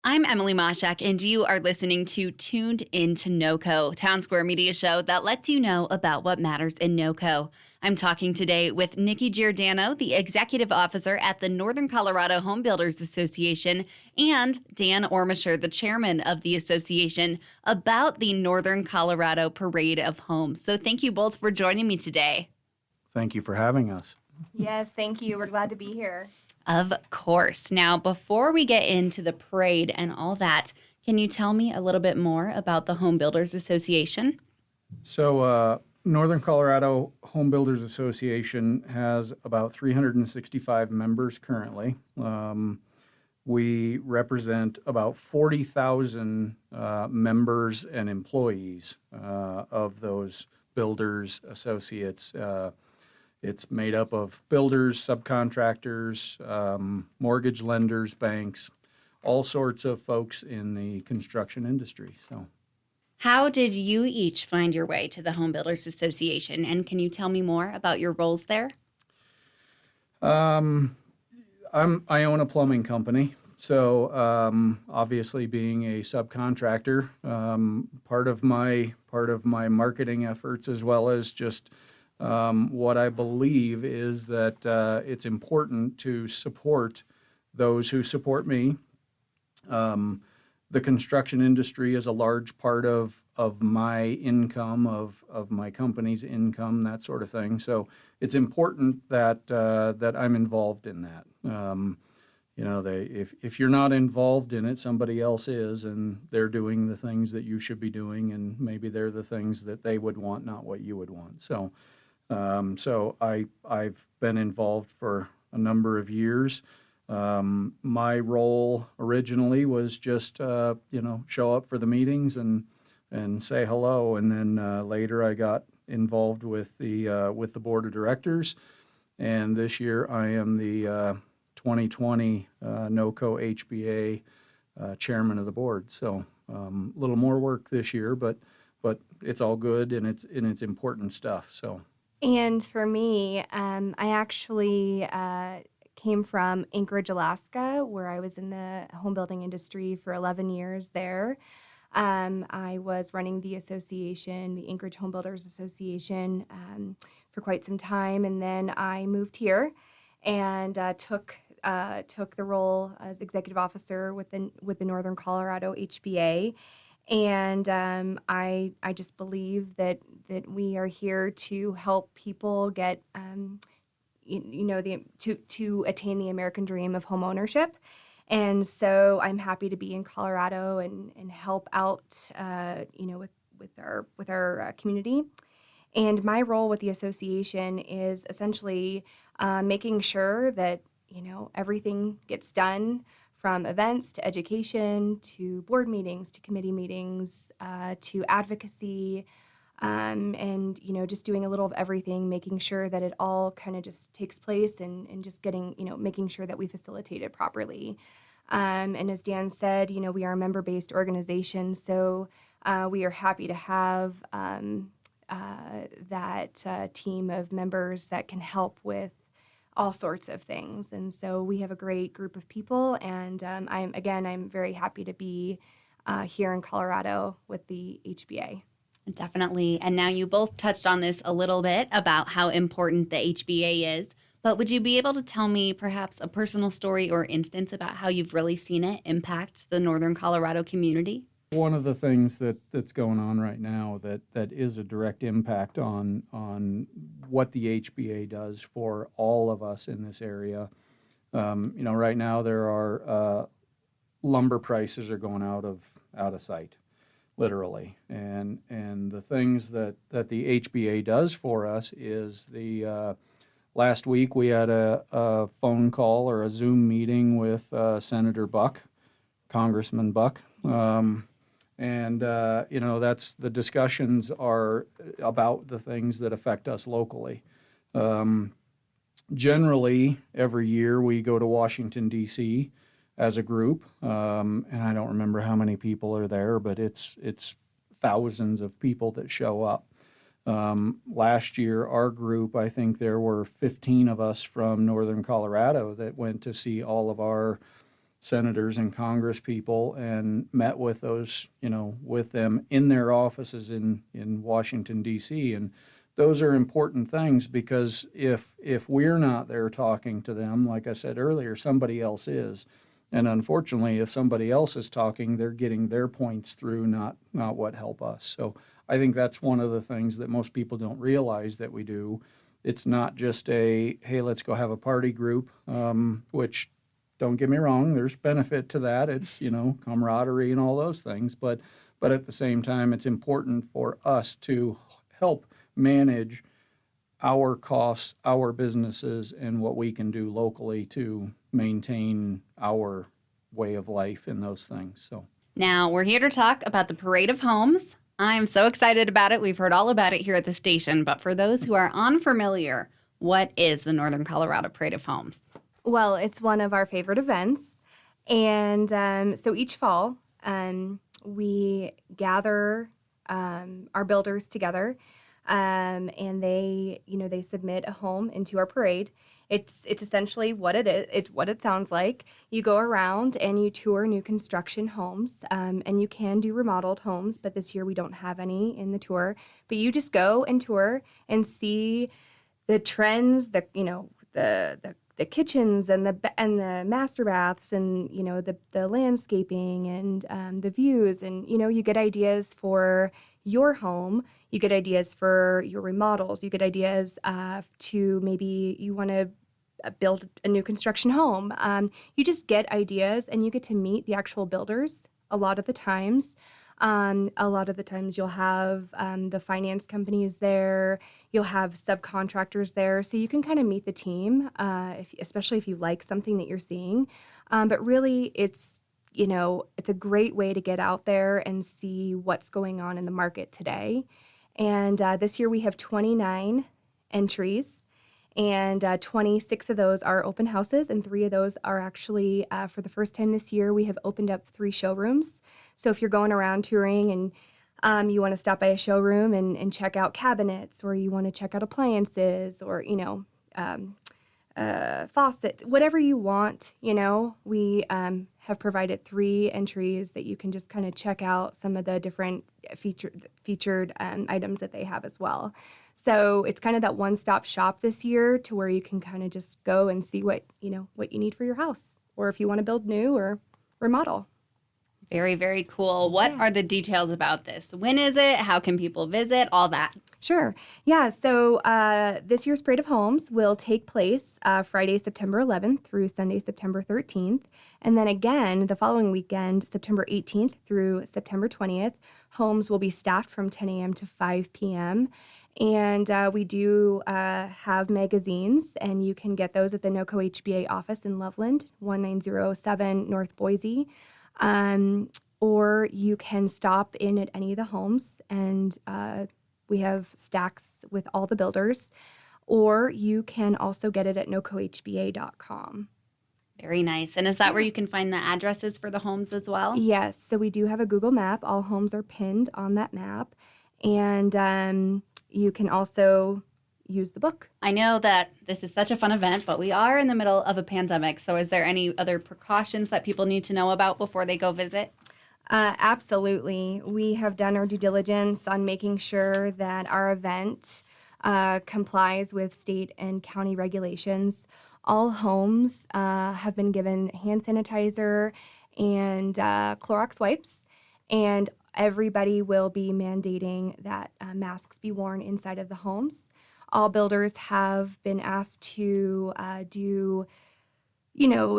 I'm Emily Mashak, and you are listening to Tuned Into NoCo, Town Square Media show that lets you know about what matters in NoCo. I'm talking today with Nikki Giordano, the executive officer at the Northern Colorado Homebuilders Association, and Dan Ormesher, the chairman of the association, about the Northern Colorado Parade of Homes. So thank you both for joining me today. Thank you for having us. Yes, thank you. We're glad to be here. Of course. Now, before we get into the parade and all that, can you tell me a little bit more about the Home Builders Association? So, Northern Colorado Home Builders Association has about 365 members currently. We represent about 40,000 members and employees of those builders associates. It's made up of builders, subcontractors, mortgage lenders, banks, all sorts of folks in the construction industry. So, how did you each find your way to the Home Builders Association? And can you tell me more about your roles there? I own a plumbing company. So, obviously, being a subcontractor, part of my marketing efforts, as well as just what I believe is that it's important to support those who support me. The construction industry is a large part of my income, of my company's income, that sort of thing. So it's important that that I'm involved in that. If you're not involved in it, somebody else is, and they're doing the things that you should be doing, and maybe they're the things that they would want, not what you would want. So I've been involved for a number of years. My role originally was just show up for the meetings and say hello, and then later I got involved with the board of directors, and this year I am the 2020 NoCo HBA chairman of the board. So a little more work this year, but it's all good, and it's important stuff. So. And for me, I actually came from Anchorage, Alaska, where I was in the home building industry for 11 years there. I was running the association, the Anchorage Home Builders Association, for quite some time, and then I moved here and took the role as executive officer with the Northern Colorado HBA. And I just believe that we are here to help people get, to attain the American dream of home ownership. And so I'm happy to be in Colorado and help out, with our community. And my role with the association is essentially making sure that everything gets done, from events to education to board meetings to committee meetings to advocacy, and just doing a little of everything, making sure that it all kind of just takes place and just getting making sure that we facilitate it properly. And as Dan said, we are a member-based organization, so we are happy to have that team of members that can help with all sorts of things. And so we have a great group of people, and I'm very happy to be here in Colorado with the HBA. Definitely. And now you both touched on this a little bit about how important the HBA is, but would you be able to tell me perhaps a personal story or instance about how you've really seen it impact the Northern Colorado community? One of the things that's going on right now that is a direct impact on what the HBA does for all of us in this area. Right now there are lumber prices are going out of sight, literally, and the things that the HBA does for us is the last week we had a phone call or a Zoom meeting with Senator Buck, Congressman Buck. And that's the discussions are about the things that affect us locally. Generally, every year we go to Washington, D.C. as a group, and I don't remember how many people are there, but it's thousands of people that show up. Last year, our group, I think there were 15 of us from Northern Colorado that went to see all of our senators and Congress people and met with those, with them in their offices in Washington, D.C. And those are important things because if we're not there talking to them, like I said earlier, somebody else is. And unfortunately, if somebody else is talking, they're getting their points through, not what help us. So I think that's one of the things that most people don't realize that we do. It's not just hey, let's go have a party group, which, don't get me wrong, there's benefit to that. It's, camaraderie and all those things. But at the same time, it's important for us to help manage our costs, our businesses, and what we can do locally to maintain our way of life and those things. So now we're here to talk about the Parade of Homes. I'm so excited about it. We've heard all about it here at the station. But for those who are unfamiliar, what is the Northern Colorado Parade of Homes? Well, it's one of our favorite events. And so each fall, we gather our builders together, and they submit a home into our parade. It's essentially what it is. It's what it sounds like. You go around and you tour new construction homes, and you can do remodeled homes, but this year we don't have any in the tour. But you just go and tour and see the trends, the kitchens and the master baths and the landscaping and the views, and you get ideas for your home, you get ideas for your remodels, you get ideas to maybe you want to build a new construction home. You just get ideas and you get to meet the actual builders a lot of the times. You'll have the finance companies there, you'll have subcontractors there, so you can kind of meet the team, especially if you like something that you're seeing. But really, it's a great way to get out there and see what's going on in the market today. And this year we have 29 entries, and 26 of those are open houses, and 3 of those are actually, for the first time this year, we have opened up 3 showrooms. So if you're going around touring and you want to stop by a showroom and check out cabinets, or you want to check out appliances, or, faucets, whatever you want, we have provided 3 entries that you can just kind of check out some of the different featured items that they have as well. So it's kind of that one-stop shop this year to where you can kind of just go and see what you need for your house, or if you want to build new or remodel. Very, very cool. What are the details about this? When is it? How can people visit? All that. Sure. Yeah. So this year's Parade of Homes will take place Friday, September 11th through Sunday, September 13th. And then again, the following weekend, September 18th through September 20th, homes will be staffed from 10 a.m. to 5 p.m. And we do have magazines, and you can get those at the NoCo HBA office in Loveland, 1907 North Boise. Or you can stop in at any of the homes, and we have stacks with all the builders. Or you can also get it at nocohba.com. Very nice. And is that where you can find the addresses for the homes as well? Yes. So we do have a Google map. All homes are pinned on that map. And you can also use the book. I know that this is such a fun event, but we are in the middle of a pandemic. So is there any other precautions that people need to know about before they go visit? Absolutely. We have done our due diligence on making sure that our event complies with state and county regulations. All homes have been given hand sanitizer and Clorox wipes, and everybody will be mandating that masks be worn inside of the homes. All builders have been asked to do,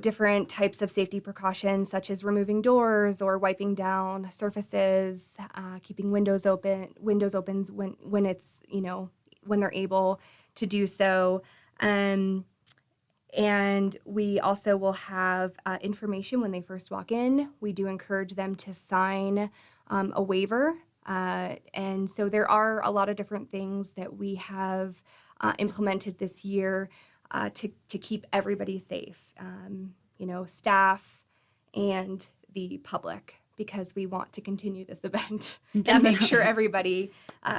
different types of safety precautions, such as removing doors or wiping down surfaces, keeping windows open when it's, when they're able to do so. And we also will have information when they first walk in. We do encourage them to sign a waiver. And so there are a lot of different things that we have implemented this year to keep everybody safe, staff and the public. because we want to continue this event and make sure everybody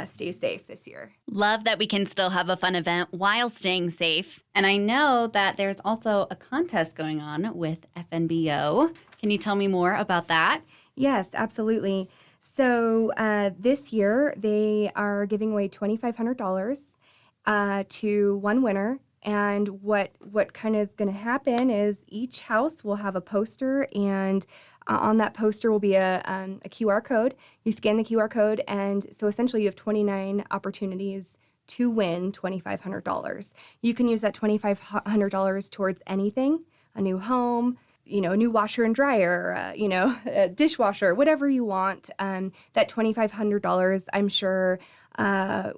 stays safe this year. Love that we can still have a fun event while staying safe. And I know that there's also a contest going on with FNBO. Can you tell me more about that? Yes, absolutely. So this year they are giving away $2,500 to one winner. And what kind of is going to happen is each house will have a poster, and on that poster will be a QR code. You scan the QR code, and so essentially you have 29 opportunities to win $2,500. You can use that $2,500 towards anything, a new home, a new washer and dryer, a dishwasher, whatever you want. That $2,500, I'm sure,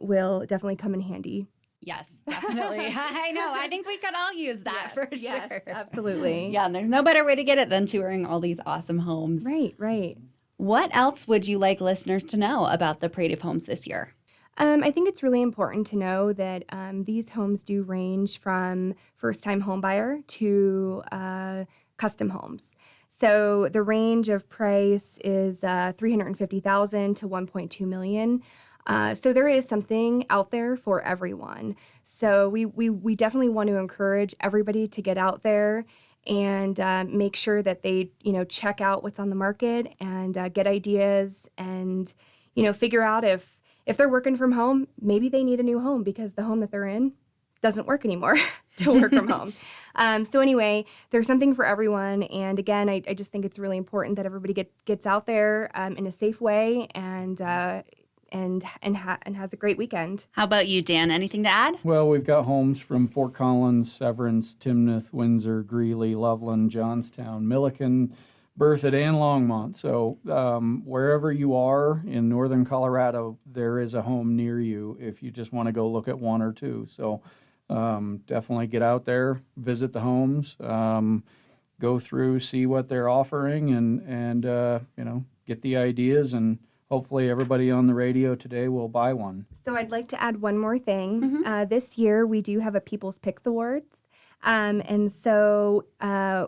will definitely come in handy. Yes, definitely. I know. I think we could all use that for sure. Yes, absolutely. Yeah, and there's no better way to get it than touring all these awesome homes. Right. What else would you like listeners to know about the Parade of Homes this year? I think it's really important to know that these homes do range from first-time home buyer to custom homes. So the range of price is $350,000 to $1.2 million. So there is something out there for everyone. So we definitely want to encourage everybody to get out there and make sure that they check out what's on the market and get ideas and figure out if they're working from home, maybe they need a new home because the home that they're in doesn't work anymore to work from home. So anyway, there's something for everyone. And again, I just think it's really important that everybody gets out there in a safe way and has a great weekend. How about you, Dan? Anything to add? Well, we've got homes from Fort Collins, Severance, Timnath, Windsor, Greeley, Loveland, Johnstown, Milliken, Berthoud, and Longmont. So wherever you are in northern Colorado, there is a home near you if you just want to go look at one or two. So definitely get out there, visit the homes, go through, see what they're offering, and get the ideas, and hopefully everybody on the radio today will buy one. So I'd like to add one more thing. This year we do have a People's Picks Awards. And so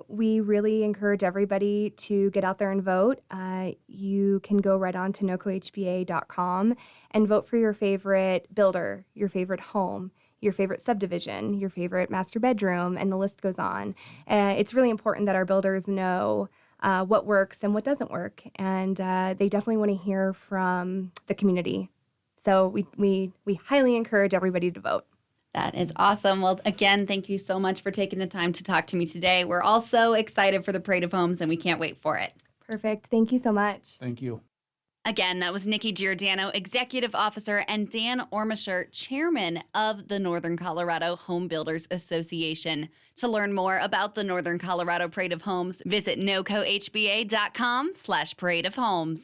we really encourage everybody to get out there and vote. You can go right on to NoCoHBA.com and vote for your favorite builder, your favorite home, your favorite subdivision, your favorite master bedroom, and the list goes on. It's really important that our builders know what works and what doesn't work, and they definitely want to hear from the community. So we highly encourage everybody to vote. That is awesome. Well, again, thank you so much for taking the time to talk to me today. We're all so excited for the Parade of Homes, and we can't wait for it. Perfect. Thank you so much. Thank you. Again, that was Nikki Giordano, Executive Officer, and Dan Ormesher, Chairman of the Northern Colorado Homebuilders Association. To learn more about the Northern Colorado Parade of Homes, visit NoCoHBA.com/Parade of Homes.